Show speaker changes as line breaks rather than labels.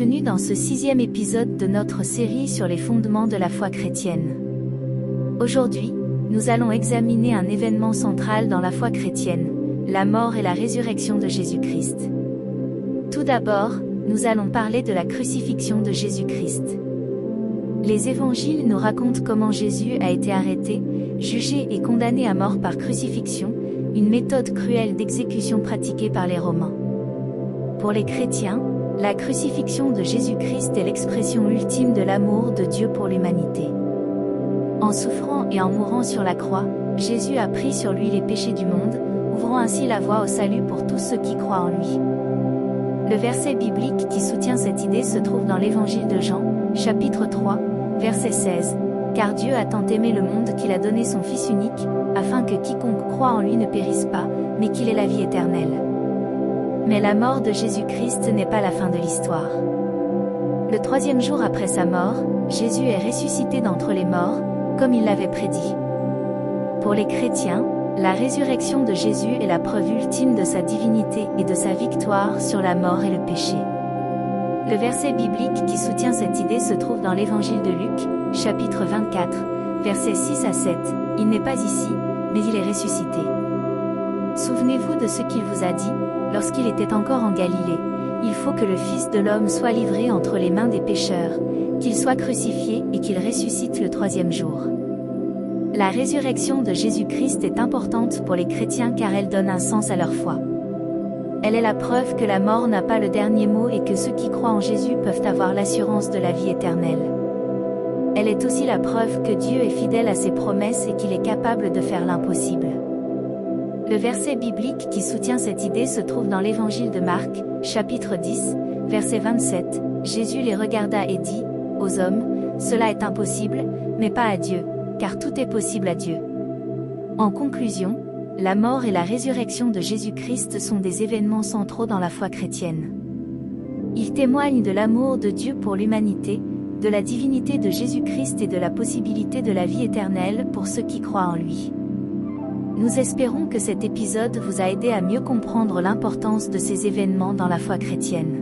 bienvenue dans ce 6e épisode de notre série sur les fondements de la foi chrétienne. Aujourd'hui, nous allons examiner un événement central dans la foi chrétienne, la mort et la résurrection de Jésus-Christ. Tout d'abord, nous allons parler de la crucifixion de Jésus-Christ. Les évangiles nous racontent comment Jésus a été arrêté, jugé et condamné à mort par crucifixion, une méthode cruelle d'exécution pratiquée par les Romains. Pour les chrétiens, la crucifixion de Jésus-Christ est l'expression ultime de l'amour de Dieu pour l'humanité. En souffrant et en mourant sur la croix, Jésus a pris sur lui les péchés du monde, ouvrant ainsi la voie au salut pour tous ceux qui croient en lui. Le verset biblique qui soutient cette idée se trouve dans l'évangile de Jean, chapitre 3, verset 16. « Car Dieu a tant aimé le monde qu'il a donné son Fils unique, afin que quiconque croit en lui ne périsse pas, mais qu'il ait la vie éternelle. » Mais la mort de Jésus-Christ n'est pas la fin de l'histoire. Le 3e jour après sa mort, Jésus est ressuscité d'entre les morts, comme il l'avait prédit. Pour les chrétiens, la résurrection de Jésus est la preuve ultime de sa divinité et de sa victoire sur la mort et le péché. Le verset biblique qui soutient cette idée se trouve dans l'évangile de Luc, chapitre 24, versets 6 à 7. « Il n'est pas ici, mais il est ressuscité. Souvenez-vous de ce qu'il vous a dit, lorsqu'il était encore en Galilée. Il faut que le Fils de l'homme soit livré entre les mains des pécheurs, qu'il soit crucifié et qu'il ressuscite le 3e jour. » La résurrection de Jésus-Christ est importante pour les chrétiens car elle donne un sens à leur foi. Elle est la preuve que la mort n'a pas le dernier mot et que ceux qui croient en Jésus peuvent avoir l'assurance de la vie éternelle. Elle est aussi la preuve que Dieu est fidèle à ses promesses et qu'il est capable de faire l'impossible. Le verset biblique qui soutient cette idée se trouve dans l'évangile de Marc, chapitre 10, verset 27. Jésus les regarda et dit, « Aux hommes, cela est impossible, mais pas à Dieu, car tout est possible à Dieu. » En conclusion, la mort et la résurrection de Jésus-Christ sont des événements centraux dans la foi chrétienne. Ils témoignent de l'amour de Dieu pour l'humanité, de la divinité de Jésus-Christ et de la possibilité de la vie éternelle pour ceux qui croient en lui. Nous espérons que cet épisode vous a aidé à mieux comprendre l'importance de ces événements dans la foi chrétienne.